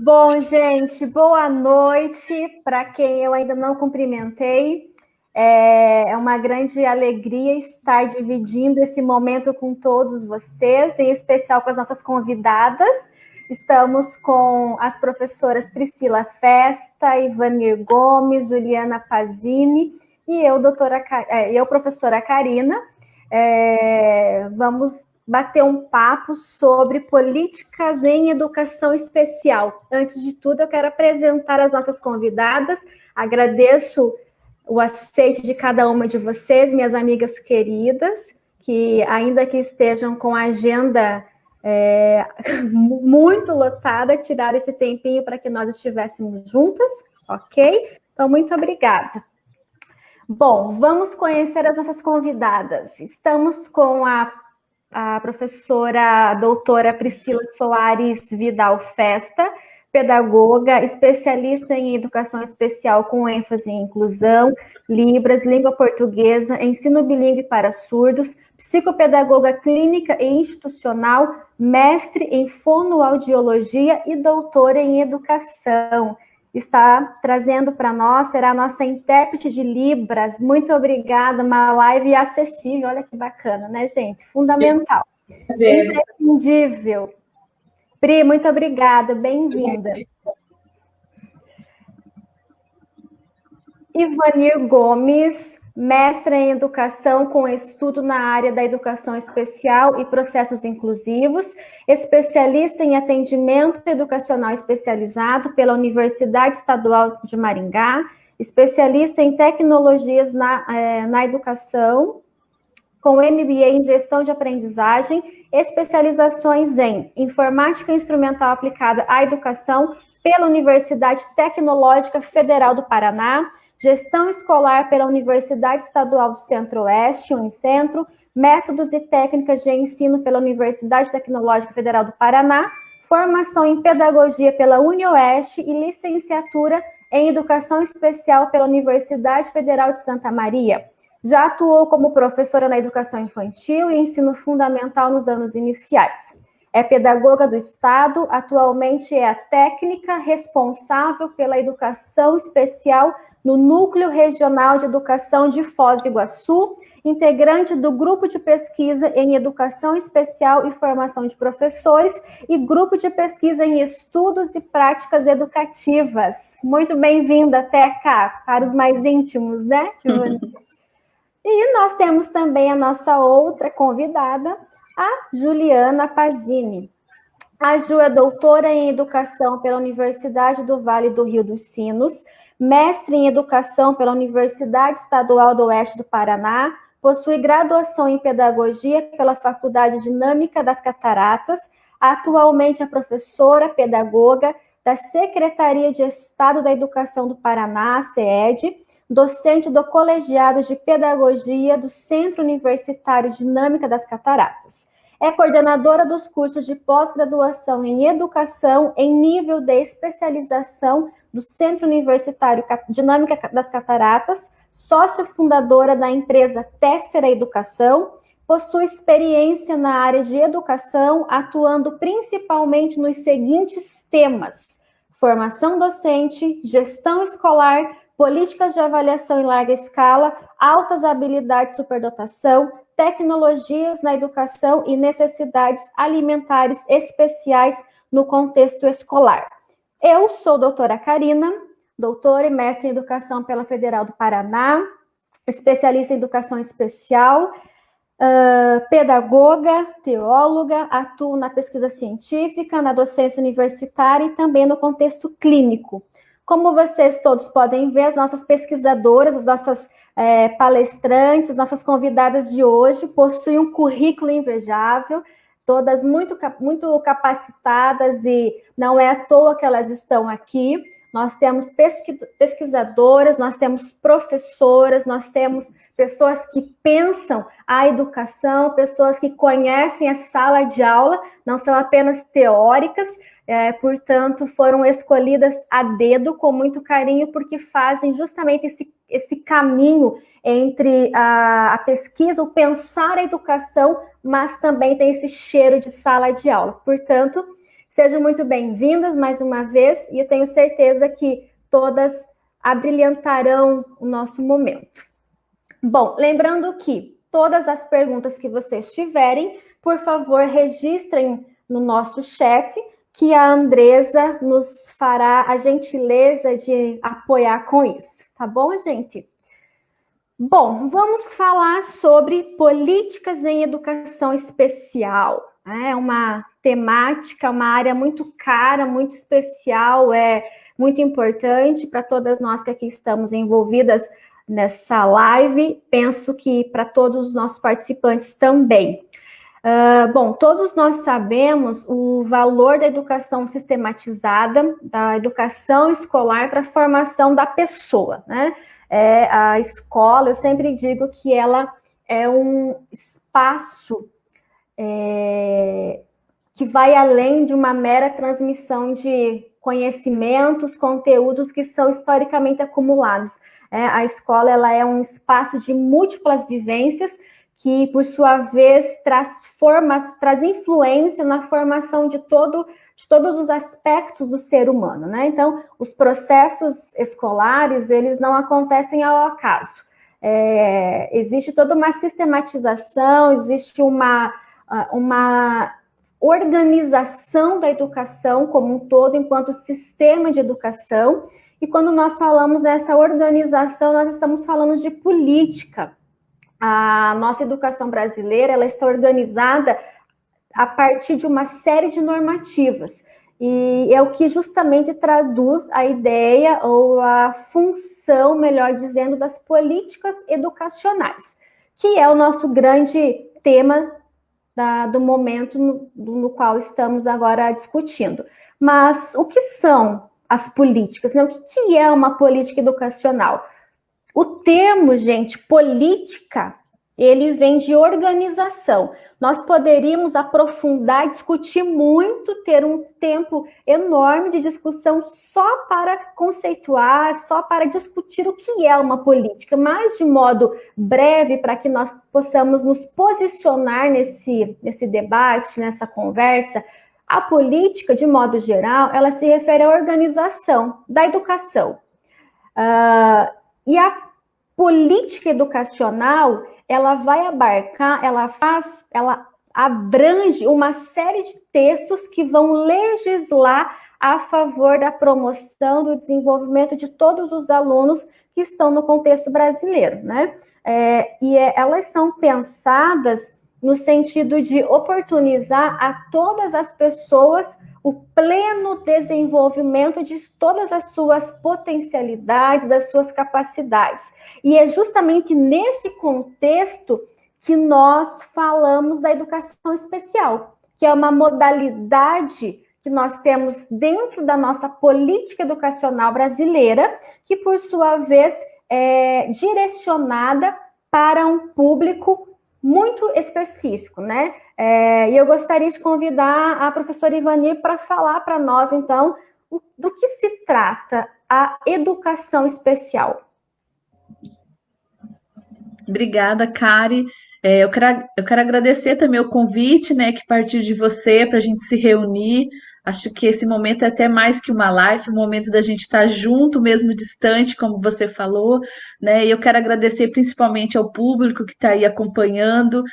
Bom, gente, boa noite para quem eu ainda não cumprimentei. É uma grande alegria estar dividindo esse momento com todos vocês, em especial com as nossas convidadas. Estamos com as professoras Priscila Festa, Ivanir Gomes, Juliana Pazini e eu, professora Karina. Vamos bater um papo sobre políticas em educação especial. Antes de tudo, eu quero apresentar as nossas convidadas. Agradeço o aceite de cada uma de vocês, minhas amigas queridas, que ainda que estejam com a agenda muito lotada, tiraram esse tempinho para que nós estivéssemos juntas, ok? Então, muito obrigada. Bom, vamos conhecer as nossas convidadas. Estamos com a professora doutora Priscila Soares Vidal Festa, pedagoga, especialista em educação especial com ênfase em inclusão, Libras, língua portuguesa, ensino bilíngue para surdos, psicopedagoga clínica e institucional, mestre em fonoaudiologia e doutora em educação. Está trazendo para nós, será a nossa intérprete de Libras. Muito obrigada, uma live acessível, olha que bacana, né, gente? Fundamental. Imprescindível. Pri, muito obrigada, bem-vinda. Ivanir Gomes, mestre em educação com estudo na área da educação especial e processos inclusivos, especialista em atendimento educacional especializado pela Universidade Estadual de Maringá, especialista em tecnologias na educação, com MBA em gestão de aprendizagem, especializações em informática instrumental aplicada à educação pela Universidade Tecnológica Federal do Paraná, gestão escolar pela Universidade Estadual do Centro-Oeste, Unicentro, métodos e técnicas de ensino pela Universidade Tecnológica Federal do Paraná, formação em pedagogia pela UniOeste e licenciatura em educação especial pela Universidade Federal de Santa Maria. Já atuou como professora na educação infantil e ensino fundamental nos anos iniciais. É pedagoga do Estado, atualmente é a técnica responsável pela educação especial no Núcleo Regional de Educação de Foz do Iguaçu, integrante do Grupo de Pesquisa em Educação Especial e Formação de Professores e Grupo de Pesquisa em Estudos e Práticas Educativas. Muito bem-vinda, Teca, para os mais íntimos, né? E nós temos também a nossa outra convidada, a Juliana Pazini. A Ju é doutora em Educação pela Universidade do Vale do Rio dos Sinos, mestre em Educação pela Universidade Estadual do Oeste do Paraná, possui graduação em Pedagogia pela Faculdade Dinâmica das Cataratas, atualmente é professora pedagoga da Secretaria de Estado da Educação do Paraná, SEED, docente do Colegiado de Pedagogia do Centro Universitário Dinâmica das Cataratas. É coordenadora dos cursos de pós-graduação em Educação em nível de especialização do Centro Universitário Dinâmica das Cataratas, sócio fundadora da empresa Tessera Educação, possui experiência na área de educação, atuando principalmente nos seguintes temas: formação docente, gestão escolar, políticas de avaliação em larga escala, altas habilidades de superdotação, tecnologias na educação e necessidades alimentares especiais no contexto escolar. Eu sou a doutora Karina, doutora e mestre em Educação pela Federal do Paraná, especialista em Educação Especial, pedagoga, teóloga, atuo na pesquisa científica, na docência universitária e também no contexto clínico. Como vocês todos podem ver, as nossas pesquisadoras, as nossas palestrantes, nossas convidadas de hoje possuem um currículo invejável, todas muito capacitadas e não é à toa que elas estão aqui. Nós temos pesquisadoras, nós temos professoras, nós temos pessoas que pensam a educação, pessoas que conhecem a sala de aula, não são apenas teóricas, portanto, foram escolhidas a dedo, com muito carinho, porque fazem justamente esse caminho entre a pesquisa, o pensar a educação, mas também tem esse cheiro de sala de aula. Portanto, Sejam muito bem-vindas mais uma vez e eu tenho certeza que todas abrilhantarão o nosso momento. Bom, lembrando que todas as perguntas que vocês tiverem, por favor, registrem no nosso chat, que a Andresa nos fará a gentileza de apoiar com isso, tá bom, gente? Bom, vamos falar sobre políticas em educação especial. É uma temática, uma área muito cara, muito especial, é muito importante para todas nós que aqui estamos envolvidas nessa live. Penso que para todos os nossos participantes também. Bom, todos nós sabemos o valor da educação sistematizada, da educação escolar para a formação da pessoa, né? A escola, eu sempre digo que ela é um espaço que vai além de uma mera transmissão de conhecimentos, conteúdos que são historicamente acumulados. A escola ela é um espaço de múltiplas vivências que, por sua vez, traz influência na formação de todos os aspectos do ser humano, né? Então, os processos escolares, eles não acontecem ao acaso. Existe toda uma sistematização, existe uma organização da educação como um todo, enquanto sistema de educação, e quando nós falamos dessa organização, nós estamos falando de política. A nossa educação brasileira, ela está organizada a partir de uma série de normativas, e é o que justamente traduz a ideia ou a função, melhor dizendo, das políticas educacionais, que é o nosso grande tema do momento no qual estamos agora discutindo. Mas o que são as políticas, né? O que é uma política educacional? O termo, gente, política, ele vem de organização. Nós poderíamos aprofundar, discutir muito, ter um tempo enorme de discussão só para conceituar, só para discutir o que é uma política, mas de modo breve, para que nós possamos nos posicionar nesse debate, nessa conversa. A política, de modo geral, ela se refere à organização da educação. E a política educacional, ela vai abarcar, ela abrange uma série de textos que vão legislar a favor da promoção do desenvolvimento de todos os alunos que estão no contexto brasileiro, né? Elas são pensadas no sentido de oportunizar a todas as pessoas o pleno desenvolvimento de todas as suas potencialidades, das suas capacidades. E é justamente nesse contexto que nós falamos da educação especial, que é uma modalidade que nós temos dentro da nossa política educacional brasileira, que, por sua vez, é direcionada para um público muito específico, né? E eu gostaria de convidar a professora Ivanir para falar para nós, então, do que se trata a educação especial. Obrigada, Kari. Eu quero agradecer também o convite, né, que partiu de você para a gente se reunir. Acho que esse momento é até mais que uma live, o momento da gente estar junto, mesmo distante, como você falou, né? E eu quero agradecer principalmente ao público que está aí acompanhando,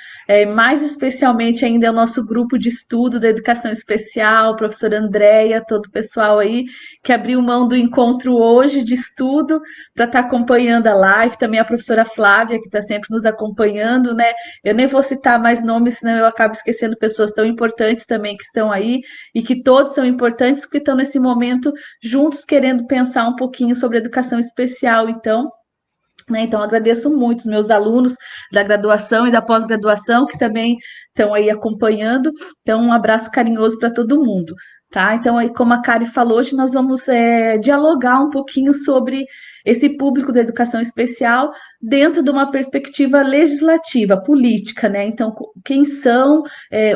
mais especialmente ainda ao nosso grupo de estudo da educação especial, professora Andréia, todo o pessoal aí que abriu mão do encontro hoje de estudo para estar acompanhando a live, também a professora Flávia, que está sempre nos acompanhando, né? Eu nem vou citar mais nomes, senão eu acabo esquecendo pessoas tão importantes também que estão aí e que todos são importantes porque estão nesse momento juntos querendo pensar um pouquinho sobre educação especial. Então, agradeço muito os meus alunos da graduação e da pós-graduação que também estão aí acompanhando. Então, um abraço carinhoso para todo mundo, tá? Então, aí, como a Kari falou, hoje nós vamos dialogar um pouquinho sobre esse público da educação especial dentro de uma perspectiva legislativa, política, né? Então, quem são,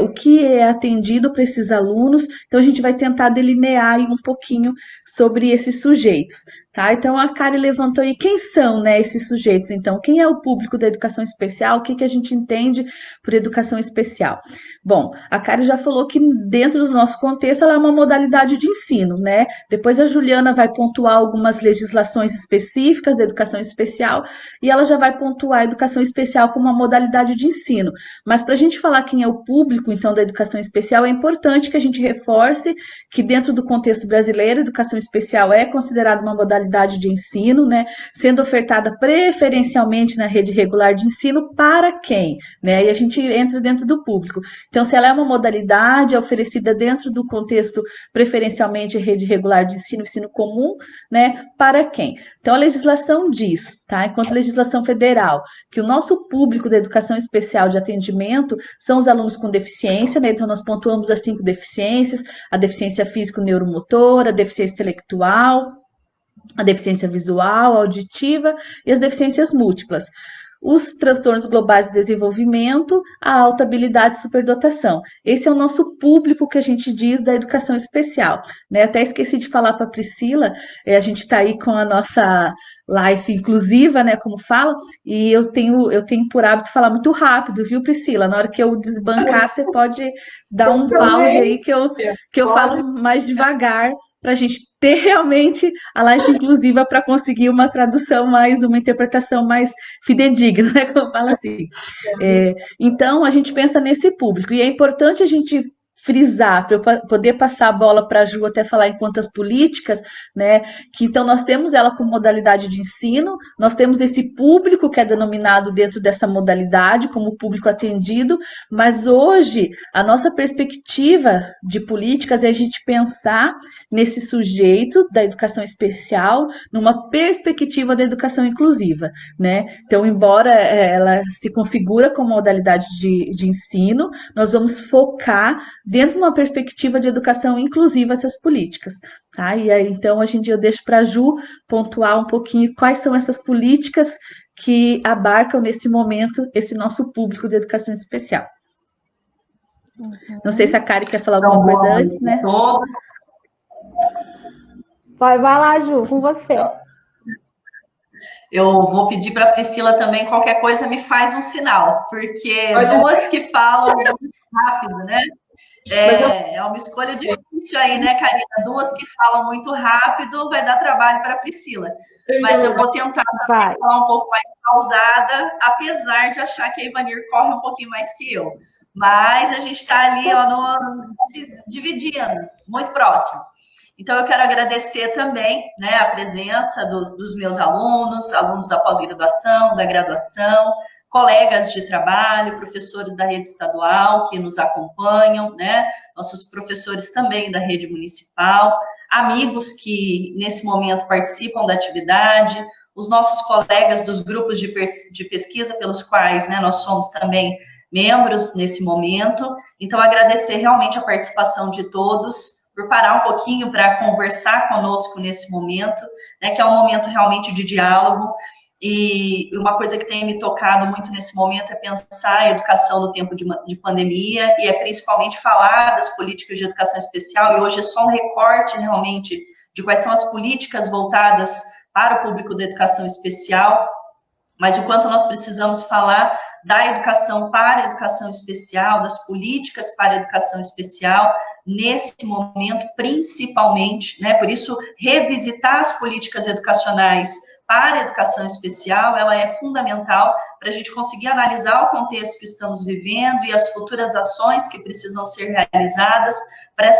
o que é atendido para esses alunos. Então, a gente vai tentar delinear aí um pouquinho sobre esses sujeitos. Tá? Então, a Kari levantou aí quem são, né, esses sujeitos. Então, quem é o público da educação especial? O que a gente entende por educação especial? Bom, a Kari já falou que dentro do nosso contexto ela é uma modalidade de ensino, né? Depois a Juliana vai pontuar algumas legislações específicas da educação especial e ela já vai pontuar a educação especial como uma modalidade de ensino. Mas para a gente falar quem é o público, então, da educação especial, é importante que a gente reforce que dentro do contexto brasileiro, a educação especial é considerada uma modalidade de ensino, né? Sendo ofertada preferencialmente na rede regular de ensino para quem, né? E a gente entra dentro do público. Então, se ela é uma modalidade oferecida dentro do contexto preferencialmente rede regular de ensino, ensino comum, né? Para quem? Então, a legislação diz, tá? Enquanto legislação federal, que o nosso público da educação especial de atendimento são os alunos com deficiência, né? Então, nós pontuamos as 5 deficiências: a deficiência físico-neuromotora, a deficiência intelectual, a deficiência visual, auditiva e as deficiências múltiplas. Os transtornos globais de desenvolvimento, a alta habilidade e superdotação. Esse é o nosso público que a gente diz da educação especial, né? Até esqueci de falar para a Priscila, a gente está aí com a nossa live inclusiva, né, como fala, e eu tenho por hábito falar muito rápido, viu, Priscila? Na hora que eu desbancar, você pode dar um pause aí que eu falo mais devagar, para a gente ter realmente a live inclusiva para conseguir uma tradução uma interpretação mais fidedigna, né? Como fala assim. Então, a gente pensa nesse público, e é importante a gente frisar, para eu poder passar a bola para a Ju até falar em quantas políticas, né? Que então nós temos ela como modalidade de ensino, nós temos esse público que é denominado dentro dessa modalidade como público atendido, mas hoje a nossa perspectiva de políticas é a gente pensar nesse sujeito da educação especial numa perspectiva da educação inclusiva, né? Então, embora ela se configura como modalidade de ensino, nós vamos focar dentro de uma perspectiva de educação inclusiva essas políticas, tá? E aí, então, hoje em dia eu deixo para a Ju pontuar um pouquinho quais são essas políticas que abarcam nesse momento esse nosso público de educação especial. Não sei se a Kari quer falar alguma coisa antes, né? Vai lá, Ju, com você. Eu vou pedir para a Priscila também, qualquer coisa me faz um sinal, porque duas que falam rápido, né? É uma escolha difícil aí, né, Karina? Duas que falam muito rápido, vai dar trabalho para a Priscila. Mas eu vou tentar falar um pouco mais pausada, apesar de achar que a Ivanir corre um pouquinho mais que eu. Mas a gente está ali, ó, dividindo, muito próximo. Então, eu quero agradecer também, né, a presença dos meus alunos da pós-graduação, da graduação, colegas de trabalho, professores da rede estadual que nos acompanham, né, nossos professores também da rede municipal, amigos que nesse momento participam da atividade, os nossos colegas dos grupos de pesquisa pelos quais, né, nós somos também membros nesse momento. Então, agradecer realmente a participação de todos, por parar um pouquinho para conversar conosco nesse momento, né, que é um momento realmente de diálogo, e uma coisa que tem me tocado muito nesse momento é pensar a educação no tempo de pandemia, e é principalmente falar das políticas de educação especial, e hoje é só um recorte realmente de quais são as políticas voltadas para o público da educação especial, mas o quanto nós precisamos falar da educação para a educação especial, das políticas para a educação especial, nesse momento, principalmente, né? Por isso, revisitar as políticas educacionais para a educação especial, ela é fundamental para a gente conseguir analisar o contexto que estamos vivendo e as futuras ações que precisam ser realizadas para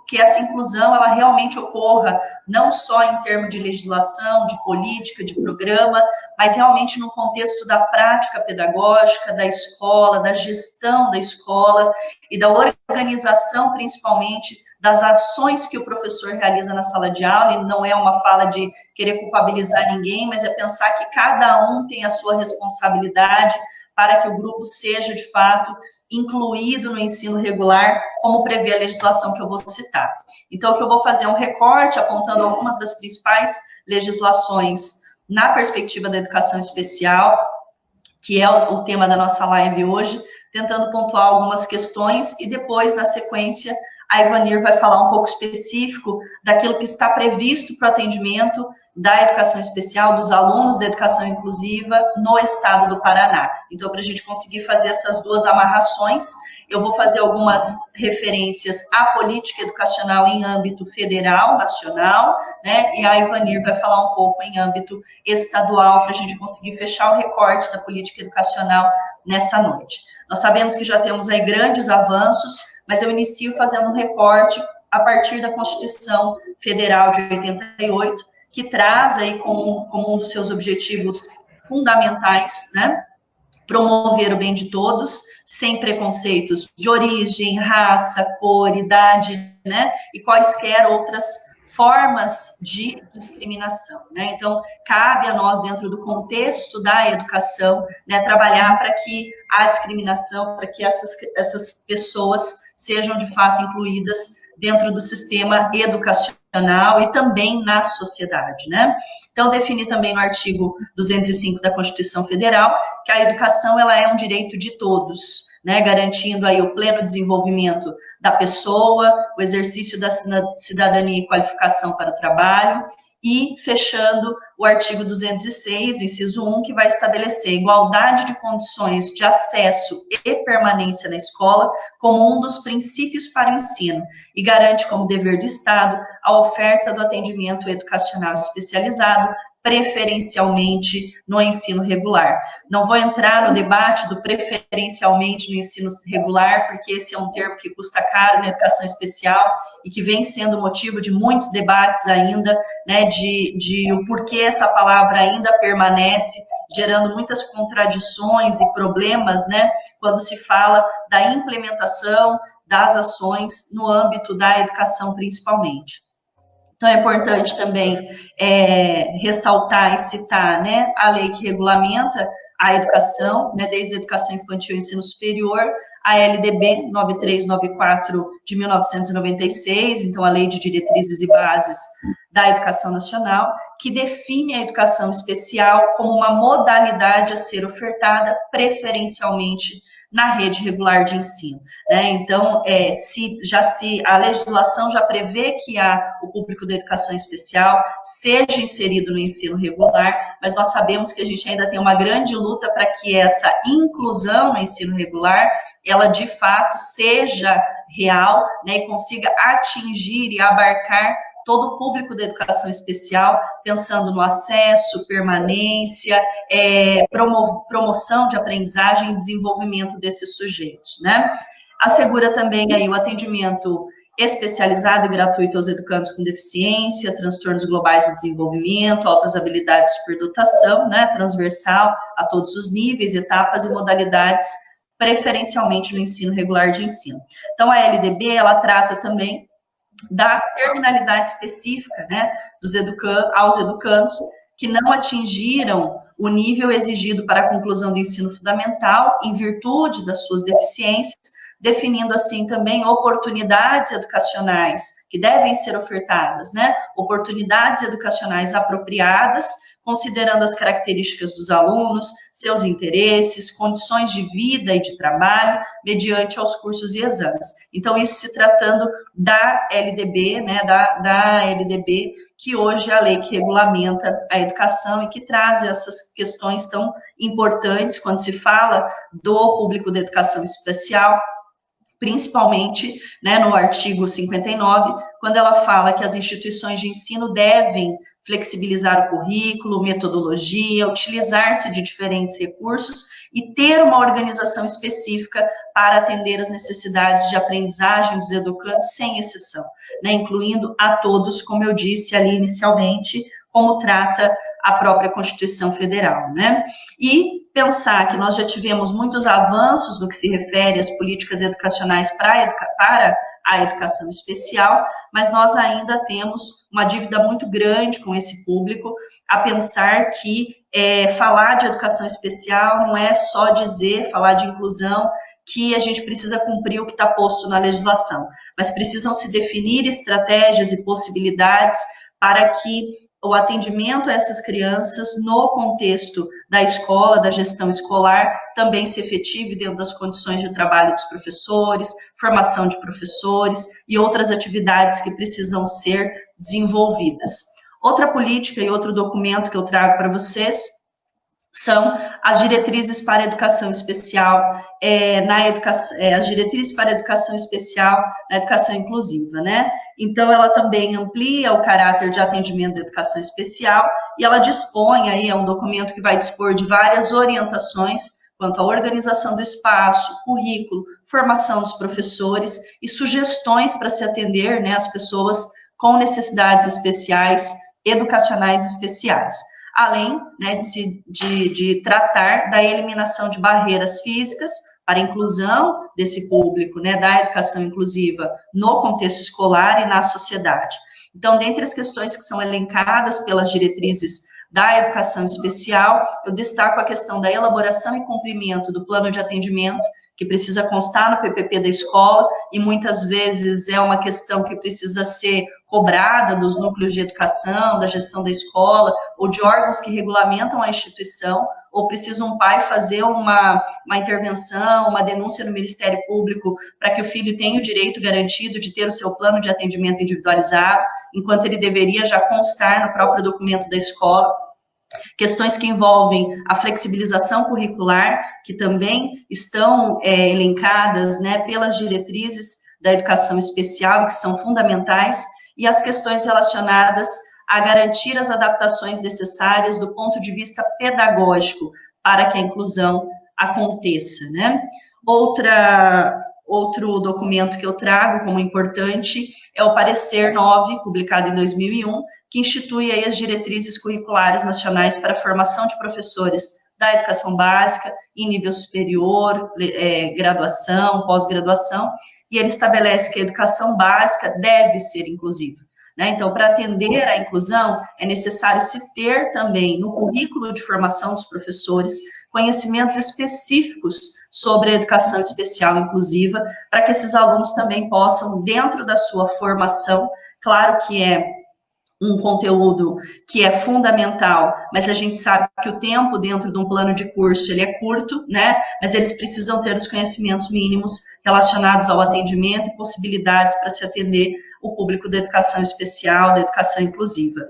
que essa inclusão ela realmente ocorra, não só em termos de legislação, de política, de programa, mas realmente no contexto da prática pedagógica, da escola, da gestão da escola e da organização, principalmente, das ações que o professor realiza na sala de aula, e não é uma fala de querer culpabilizar ninguém, mas é pensar que cada um tem a sua responsabilidade para que o grupo seja, de fato, incluído no ensino regular, como prevê a legislação que eu vou citar. Então, o que eu vou fazer é um recorte, apontando algumas das principais legislações na perspectiva da educação especial, que é o tema da nossa live hoje, tentando pontuar algumas questões e depois, na sequência, a Ivanir vai falar um pouco específico daquilo que está previsto para o atendimento da educação especial, dos alunos da educação inclusiva no estado do Paraná. Então, para a gente conseguir fazer essas duas amarrações, eu vou fazer algumas referências à política educacional em âmbito federal, nacional, né? E a Ivanir vai falar um pouco em âmbito estadual, para a gente conseguir fechar o recorte da política educacional nessa noite. Nós sabemos que já temos aí grandes avanços, mas eu inicio fazendo um recorte a partir da Constituição Federal de 88, que traz aí como um dos seus objetivos fundamentais, né, promover o bem de todos, sem preconceitos de origem, raça, cor, idade, né, e quaisquer outras formas de discriminação, né? Então, cabe a nós, dentro do contexto da educação, né, trabalhar para que a discriminação, para que essas pessoas sejam, de fato, incluídas dentro do sistema educacional e também na sociedade, né? Então, define também no artigo 205 da Constituição Federal que a educação, ela é um direito de todos, né, garantindo aí o pleno desenvolvimento da pessoa, o exercício da cidadania e qualificação para o trabalho, e fechando o artigo 206 do inciso 1, que vai estabelecer igualdade de condições de acesso e permanência na escola como um dos princípios para o ensino, e garante como dever do Estado a oferta do atendimento educacional especializado, preferencialmente no ensino regular. Não vou entrar no debate do preferencialmente no ensino regular, porque esse é um termo que custa caro na educação especial e que vem sendo motivo de muitos debates ainda, né, de o porquê essa palavra ainda permanece, gerando muitas contradições e problemas, né, quando se fala da implementação das ações no âmbito da educação, principalmente. Então, é importante também ressaltar e citar, né, a lei que regulamenta a educação, né, desde a educação infantil e ensino superior, a LDB 9394 de 1996, então a Lei de Diretrizes e Bases da Educação Nacional, que define a educação especial como uma modalidade a ser ofertada preferencialmente na rede regular de ensino, né? Então, a legislação já prevê que o público da educação especial seja inserido no ensino regular, mas nós sabemos que a gente ainda tem uma grande luta para que essa inclusão no ensino regular, ela de fato seja real, né, e consiga atingir e abarcar todo o público da educação especial, pensando no acesso, permanência, promoção de aprendizagem e desenvolvimento desses sujeitos, né? Assegura também aí o atendimento especializado e gratuito aos educandos com deficiência, transtornos globais do desenvolvimento, altas habilidades de superdotação, né, transversal a todos os níveis, etapas e modalidades, preferencialmente no ensino regular de ensino. Então, a LDB, ela trata também da terminalidade específica, né, aos educandos que não atingiram o nível exigido para a conclusão do ensino fundamental em virtude das suas deficiências, definindo assim também oportunidades educacionais que devem ser ofertadas, né, oportunidades educacionais apropriadas, considerando as características dos alunos, seus interesses, condições de vida e de trabalho, mediante aos cursos e exames. Então, isso se tratando da LDB, né, da LDB, que hoje é a lei que regulamenta a educação e que traz essas questões tão importantes quando se fala do público da educação especial, principalmente, né, no artigo 59, quando ela fala que as instituições de ensino devem flexibilizar o currículo, metodologia, utilizar-se de diferentes recursos e ter uma organização específica para atender as necessidades de aprendizagem dos educandos sem exceção, né, incluindo a todos, como eu disse ali inicialmente, como trata a própria Constituição Federal, né? E pensar que nós já tivemos muitos avanços no que se refere às políticas educacionais para a educação especial, mas nós ainda temos uma dívida muito grande com esse público, a pensar que falar de educação especial não é só falar de inclusão, que a gente precisa cumprir o que está posto na legislação, mas precisam se definir estratégias e possibilidades para que o atendimento a essas crianças no contexto da escola, da gestão escolar, também se efetive dentro das condições de trabalho dos professores, formação de professores e outras atividades que precisam ser desenvolvidas. Outra política e outro documento que eu trago para vocês são as diretrizes para a educação especial, as diretrizes para a educação especial na educação inclusiva, né? Então, ela também amplia o caráter de atendimento da educação especial e ela dispõe aí, é um documento que vai dispor de várias orientações quanto à organização do espaço, currículo, formação dos professores e sugestões para se atender, né, as pessoas com necessidades especiais, educacionais especiais. Além, né, de tratar da eliminação de barreiras físicas para a inclusão desse público, né, da educação inclusiva no contexto escolar e na sociedade. Então, dentre as questões que são elencadas pelas diretrizes da educação especial, eu destaco a questão da elaboração e cumprimento do plano de atendimento, que precisa constar no PPP da escola, e muitas vezes é uma questão que precisa ser cobrada dos núcleos de educação, da gestão da escola, ou de órgãos que regulamentam a instituição, ou precisa um pai fazer uma intervenção, uma denúncia no Ministério Público para que o filho tenha o direito garantido de ter o seu plano de atendimento individualizado, enquanto ele deveria já constar no próprio documento da escola. Questões que envolvem a flexibilização curricular, que também estão elencadas, né, pelas diretrizes da educação especial, que são fundamentais, e as questões relacionadas a garantir as adaptações necessárias do ponto de vista pedagógico para que a inclusão aconteça, né? Outro documento que eu trago como importante é o parecer 9, publicado em 2001, que institui aí as diretrizes curriculares nacionais para a formação de professores da educação básica, em nível superior, graduação, pós-graduação, e ele estabelece que a educação básica deve ser inclusiva, né? Então, para atender à inclusão, é necessário se ter também no currículo de formação dos professores conhecimentos específicos sobre a educação especial inclusiva, para que esses alunos também possam, dentro da sua formação, claro que é um conteúdo que é fundamental, mas a gente sabe que o tempo dentro de um plano de curso, ele é curto, né? Mas eles precisam ter os conhecimentos mínimos relacionados ao atendimento e possibilidades para se atender o público da educação especial, da educação inclusiva.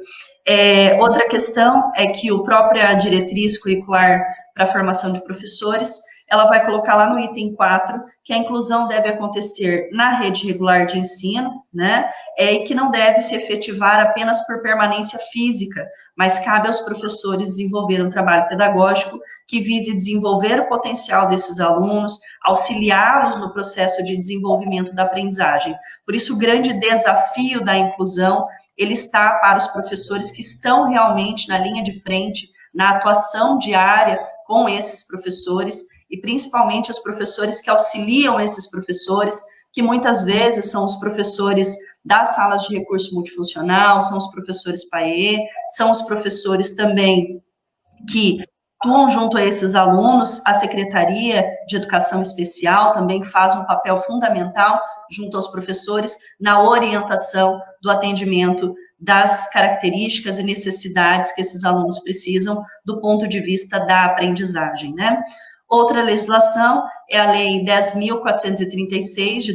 Outra questão é que a própria diretriz curricular para a formação de professores, ela vai colocar lá no item 4, que a inclusão deve acontecer na rede regular de ensino, né, e que não deve se efetivar apenas por permanência física, mas cabe aos professores desenvolver um trabalho pedagógico que vise desenvolver o potencial desses alunos, auxiliá-los no processo de desenvolvimento da aprendizagem. Por isso, o grande desafio da inclusão, ele está para os professores que estão realmente na linha de frente, na atuação diária com esses professores, e principalmente os professores que auxiliam esses professores, que muitas vezes são os professores das salas de recurso multifuncional, são os professores PAE, são os professores também que atuam junto a esses alunos. A Secretaria de Educação Especial também faz um papel fundamental junto aos professores na orientação do atendimento das características e necessidades que esses alunos precisam do ponto de vista da aprendizagem, né? Outra legislação é a Lei 10.436, de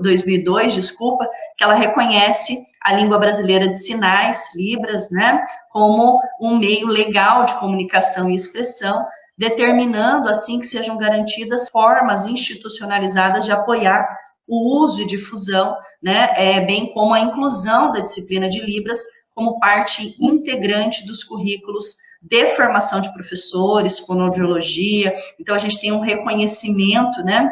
2002, desculpa, que ela reconhece a língua brasileira de sinais, Libras, né, como um meio legal de comunicação e expressão, determinando, assim, que sejam garantidas formas institucionalizadas de apoiar o uso e difusão, né, bem como a inclusão da disciplina de Libras como parte integrante dos currículos de formação de professores, fonoaudiologia. Então, a gente tem um reconhecimento, né,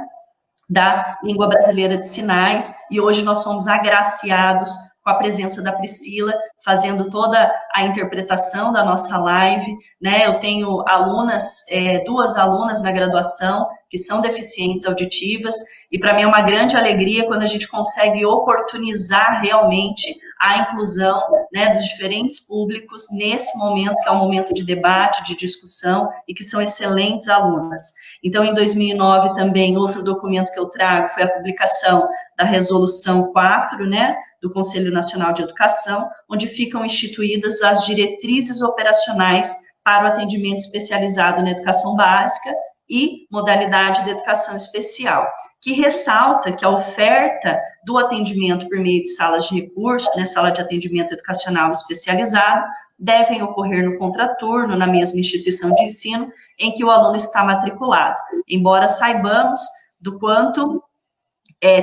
da língua brasileira de sinais, e hoje nós somos agraciados com a presença da Priscila, fazendo toda a interpretação da nossa live, né? Eu tenho alunas, 2 alunas na graduação, que são deficientes auditivas, e para mim é uma grande alegria quando a gente consegue oportunizar realmente a inclusão, né, dos diferentes públicos nesse momento, que é um momento de debate, de discussão, e que são excelentes alunas. Então, em 2009, também, outro documento que eu trago foi a publicação da Resolução 4, né, do Conselho Nacional de Educação, onde ficam instituídas as diretrizes operacionais para o atendimento especializado na educação básica e modalidade de educação especial, que ressalta que a oferta do atendimento por meio de salas de recurso, né, sala de atendimento educacional especializado, devem ocorrer no contraturno, na mesma instituição de ensino em que o aluno está matriculado, embora saibamos do quanto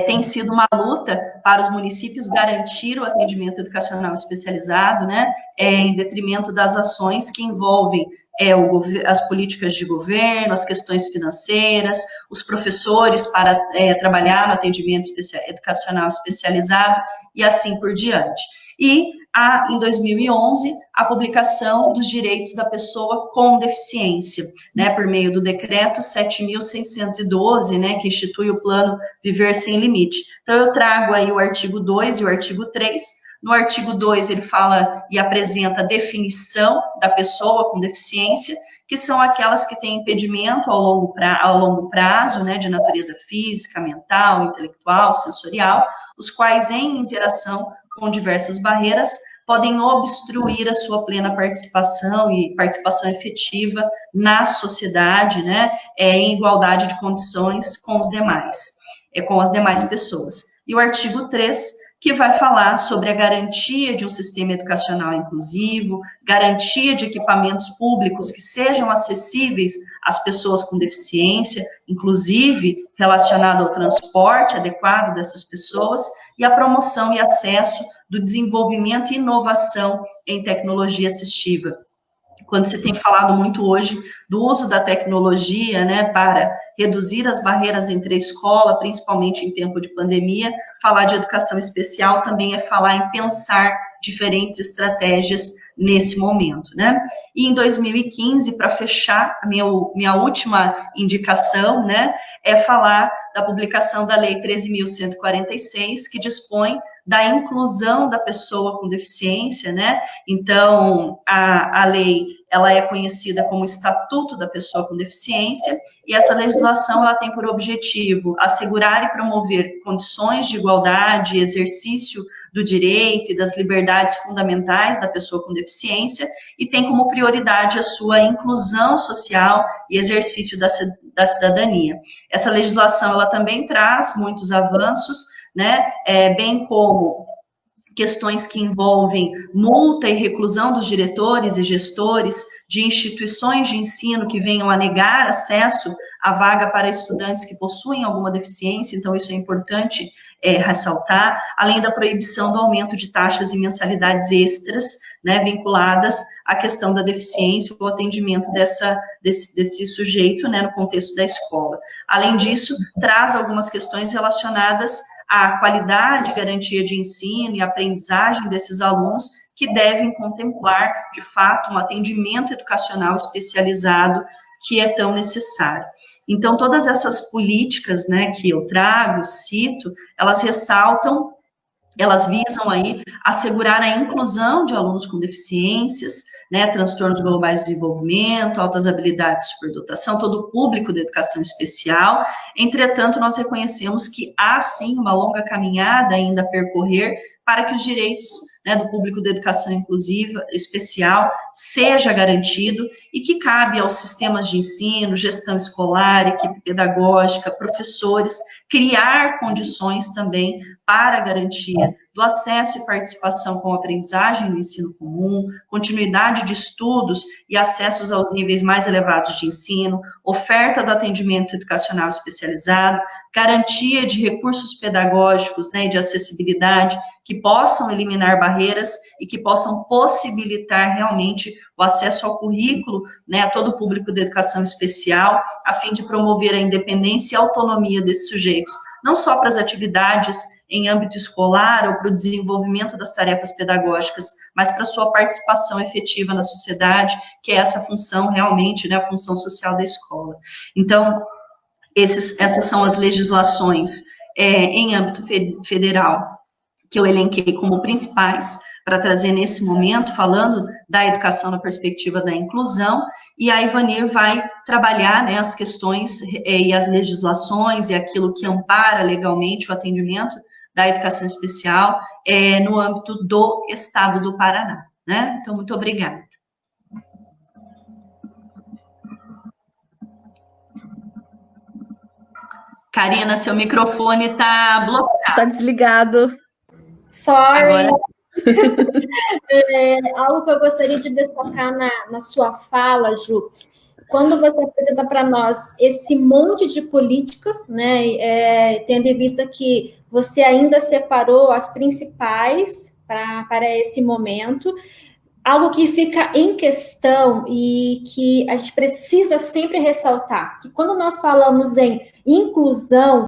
tem sido uma luta para os municípios garantir o atendimento educacional especializado, né, em detrimento das ações que envolvem as políticas de governo, as questões financeiras, os professores para trabalhar no atendimento educacional especializado e assim por diante. E em 2011, a publicação dos direitos da pessoa com deficiência, né, por meio do decreto 7.612, né, que institui o plano Viver Sem Limite. Então, eu trago aí o artigo 2 e o artigo 3. No artigo 2, ele fala e apresenta a definição da pessoa com deficiência, que são aquelas que têm impedimento ao longo prazo, né, de natureza física, mental, intelectual, sensorial, os quais, em interação com diversas barreiras, podem obstruir a sua plena participação e participação efetiva na sociedade, né, em igualdade de condições com os demais, com as demais pessoas. E o artigo 3, que vai falar sobre a garantia de um sistema educacional inclusivo, garantia de equipamentos públicos que sejam acessíveis às pessoas com deficiência, inclusive relacionado ao transporte adequado dessas pessoas, e a promoção e acesso do desenvolvimento e inovação em tecnologia assistiva. Quando se tem falado muito hoje do uso da tecnologia, né, para reduzir as barreiras entre a escola, principalmente em tempo de pandemia, falar de educação especial também é falar em pensar diferentes estratégias nesse momento, né? E em 2015, para fechar, a minha última indicação, né, é falar da publicação da Lei 13.146, que dispõe da inclusão da pessoa com deficiência, né? Então, a lei, ela é conhecida como Estatuto da Pessoa com Deficiência, e essa legislação, ela tem por objetivo assegurar e promover condições de igualdade e exercício do direito e das liberdades fundamentais da pessoa com deficiência, e tem como prioridade a sua inclusão social e exercício da cidadania. Essa legislação, ela também traz muitos avanços, né, bem como questões que envolvem multa e reclusão dos diretores e gestores de instituições de ensino que venham a negar acesso à vaga para estudantes que possuem alguma deficiência, então isso é importante ressaltar, além da proibição do aumento de taxas e mensalidades extras, né, vinculadas à questão da deficiência ou atendimento desse sujeito, né, no contexto da escola. Além disso, traz algumas questões relacionadas à qualidade e garantia de ensino e aprendizagem desses alunos, que devem contemplar, de fato, um atendimento educacional especializado que é tão necessário. Então, todas essas políticas, né, que eu trago, cito, elas ressaltam, elas visam aí assegurar a inclusão de alunos com deficiências, né, transtornos globais de desenvolvimento, altas habilidades de superdotação, todo o público da educação especial. Entretanto, nós reconhecemos que há, sim, uma longa caminhada ainda a percorrer para que os direitos, né, do público da educação inclusiva, especial, seja garantido, e que cabe aos sistemas de ensino, gestão escolar, equipe pedagógica, professores, criar condições também para a garantia do acesso e participação com a aprendizagem no ensino comum, continuidade de estudos e acessos aos níveis mais elevados de ensino, oferta do atendimento educacional especializado, garantia de recursos pedagógicos, né, de acessibilidade, que possam eliminar barreiras e que possam possibilitar realmente o acesso ao currículo, né, a todo o público da educação especial, a fim de promover a independência e autonomia desses sujeitos, não só para as atividades em âmbito escolar ou para o desenvolvimento das tarefas pedagógicas, mas para a sua participação efetiva na sociedade, que é essa função realmente, né, a função social da escola. Então, essas são as legislações em âmbito federal que eu elenquei como principais para trazer nesse momento, falando da educação na perspectiva da inclusão, e a Ivanir vai trabalhar, né, as questões e as legislações e aquilo que ampara legalmente o atendimento da educação especial no âmbito do Estado do Paraná, né? Então, muito obrigada. Karina, seu microfone está bloqueado. Está desligado. Sorry. Agora... algo que eu gostaria de destacar na sua fala, Ju, quando você apresenta para nós esse monte de políticas, né, tendo em vista que você ainda separou as principais para esse momento, algo que fica em questão e que a gente precisa sempre ressaltar, que quando nós falamos em inclusão,